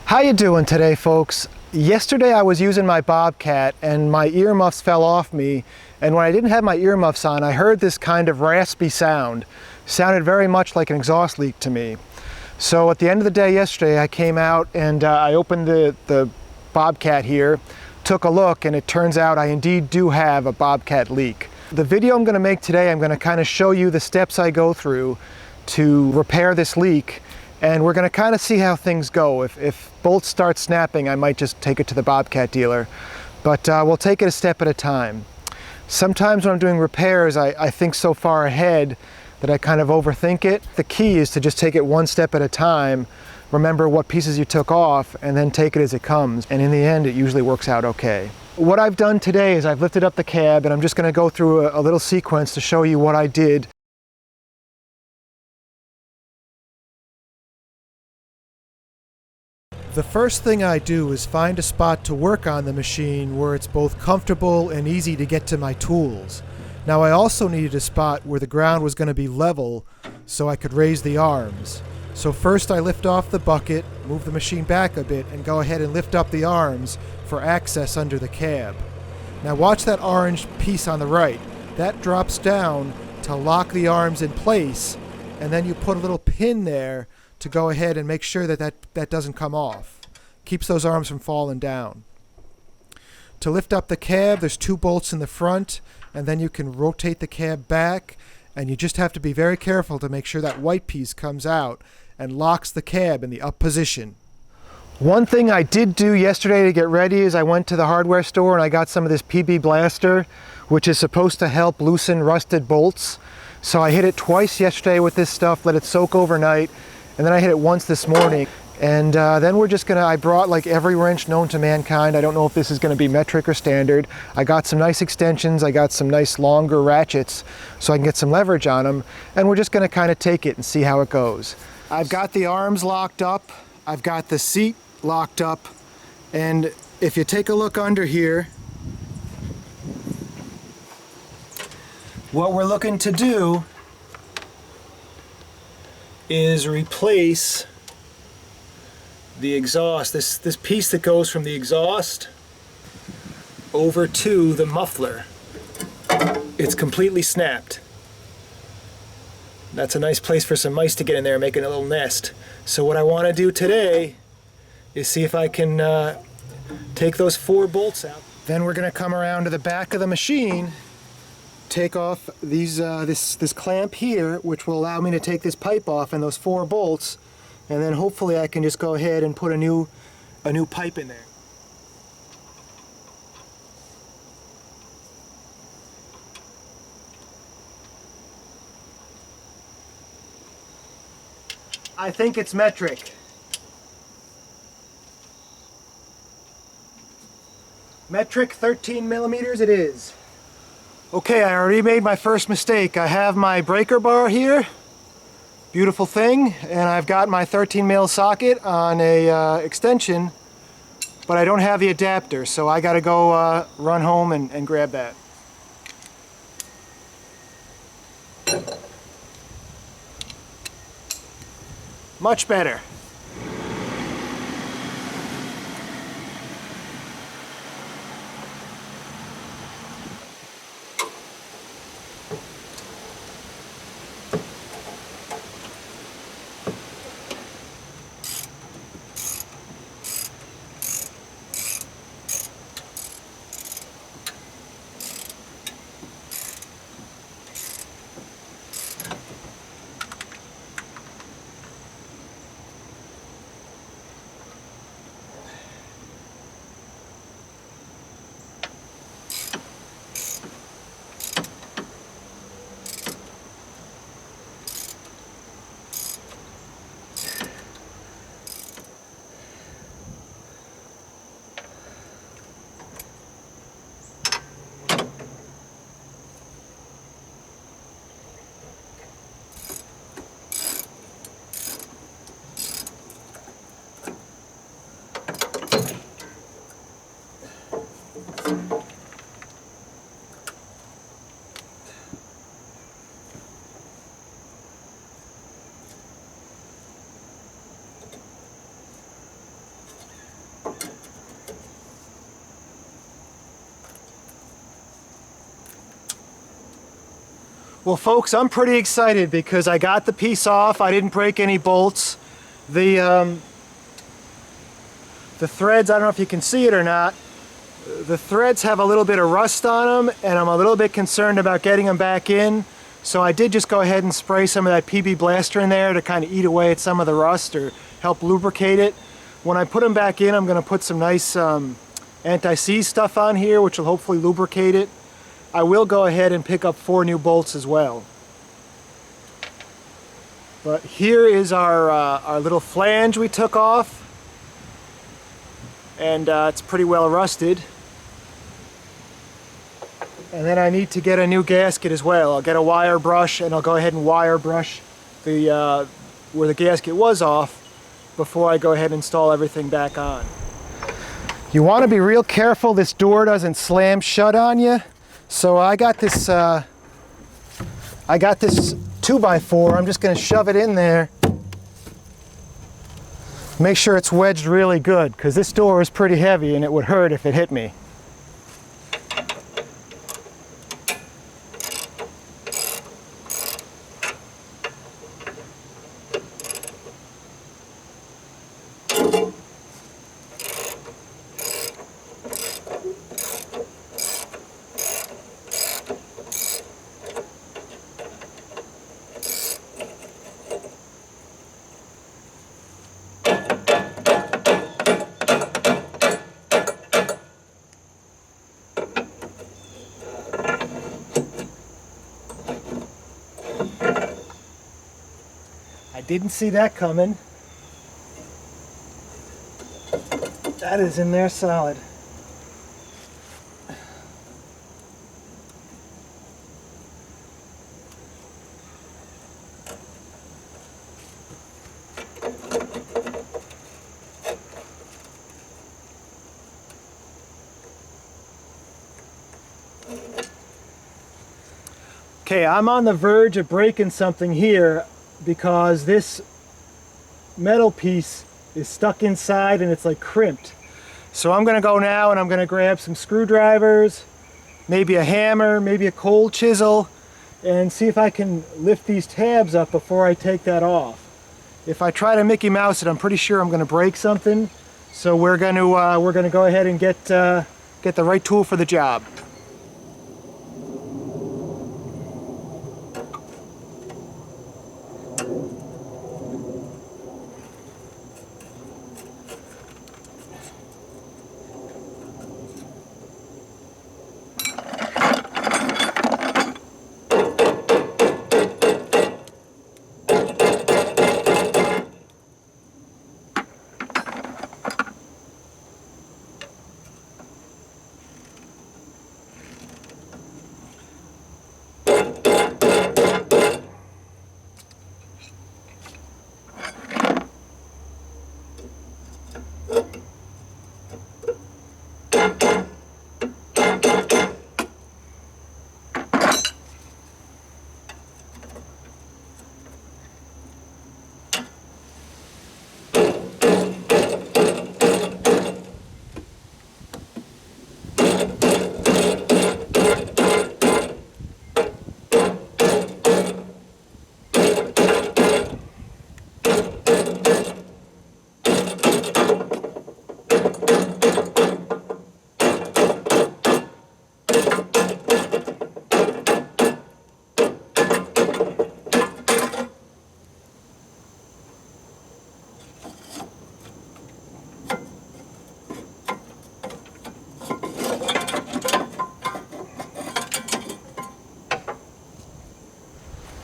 How you doing today, folks? Yesterday I was using my Bobcat and my earmuffs fell off me, and when I didn't have my earmuffs on I heard this kind of raspy sound. Sounded very much like an exhaust leak to me. So at the end of the day yesterday I came out and I opened the Bobcat here, took a look, and it turns out I indeed do have a Bobcat leak. The video I'm going to make today, I'm going to kind of show you the steps I go through to repair this leak. And we're going to kind of see how things go. If bolts start snapping, I might just take it to the Bobcat dealer. But we'll take it a step at a time. Sometimes when I'm doing repairs, I think so far ahead that I kind of overthink it. The key is to just take it one step at a time, remember what pieces you took off, and then take it as it comes. And in the end, it usually works out okay. What I've done today is I've lifted up the cab, and I'm just going to go through a little sequence to show you what I did. The first thing I do is find a spot to work on the machine where it's both comfortable and easy to get to my tools. Now I also needed a spot where the ground was going to be level so I could raise the arms. So first I lift off the bucket, move the machine back a bit, and go ahead and lift up the arms for access under the cab. Now watch that orange piece on the right. That drops down to lock the arms in place, and then you put a little pin there to go ahead and make sure that doesn't come off. Keeps those arms from falling down. To lift up the cab, there's two bolts in the front, and then you can rotate the cab back, and you just have to be very careful to make sure that white piece comes out and locks the cab in the up position. One thing I did do yesterday to get ready is I went to the hardware store and I got some of this PB Blaster, which is supposed to help loosen rusted bolts. So I hit it twice yesterday with this stuff, let it soak overnight, and then I hit it once this morning. And then we're just I brought like every wrench known to mankind. I don't know if this is gonna be metric or standard. I got some nice extensions, I got some nice longer ratchets so I can get some leverage on them. And we're just gonna kind of take it and see how it goes. I've got the arms locked up, I've got the seat locked up, and if you take a look under here, what we're looking to do is replace the exhaust, this piece that goes from the exhaust over to the muffler. It's completely snapped. That's a nice place for some mice to get in there, making a little nest. So what I want to do today is see if I can take those four bolts out. Then we're going to come around to the back of the machine, take off these this clamp here, which will allow me to take this pipe off and those four bolts, and then hopefully I can just go ahead and put a new pipe in there. I think it's metric. Metric 13 millimeters it is. Okay, I already made my first mistake. I have my breaker bar here, beautiful thing, and I've got my 13 mil socket on a extension, but I don't have the adapter, so I gotta go run home and grab that. Much better. Well folks, I'm pretty excited because I got the piece off. I didn't break any bolts. The threads, I don't know if you can see it or not, the threads have a little bit of rust on them and I'm a little bit concerned about getting them back in. So I did just go ahead and spray some of that PB Blaster in there to kind of eat away at some of the rust or help lubricate it. When I put them back in, I'm going to put some nice anti-seize stuff on here, which will hopefully lubricate it. I will go ahead and pick up 4 new bolts as well. But here is our little flange we took off, and it's pretty well rusted. And then I need to get a new gasket as well. I'll get a wire brush and I'll go ahead and wire brush the where the gasket was off before I go ahead and install everything back on. You want to be real careful this door doesn't slam shut on you. So I got this 2x4. I'm just going to shove it in there. Make sure it's wedged really good because this door is pretty heavy and it would hurt if it hit me. I didn't see that coming. That is in there solid. Okay, I'm on the verge of breaking something here because this metal piece is stuck inside and it's like crimped. So I'm going to go now and I'm going to grab some screwdrivers, maybe a hammer, maybe a cold chisel, and see if I can lift these tabs up before I take that off. If I try to Mickey Mouse it, I'm pretty sure I'm going to break something. So we're going to go ahead and get the right tool for the job.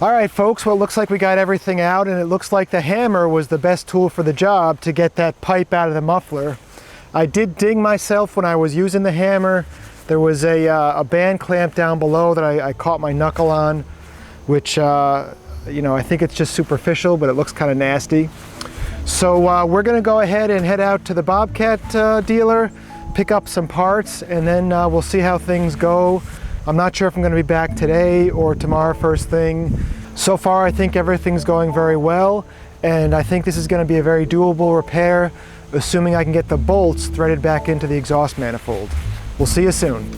Alright folks, well it looks like we got everything out, and it looks like the hammer was the best tool for the job to get that pipe out of the muffler. I did ding myself when I was using the hammer. There was a band clamp down below that I caught my knuckle on, which you know, I think it's just superficial, but it looks kind of nasty. So we're going to go ahead and head out to the Bobcat dealer, pick up some parts, and then we'll see how things go. I'm not sure if I'm going to be back today or tomorrow first thing. So far I think everything's going very well, and I think this is going to be a very doable repair, assuming I can get the bolts threaded back into the exhaust manifold. We'll see you soon.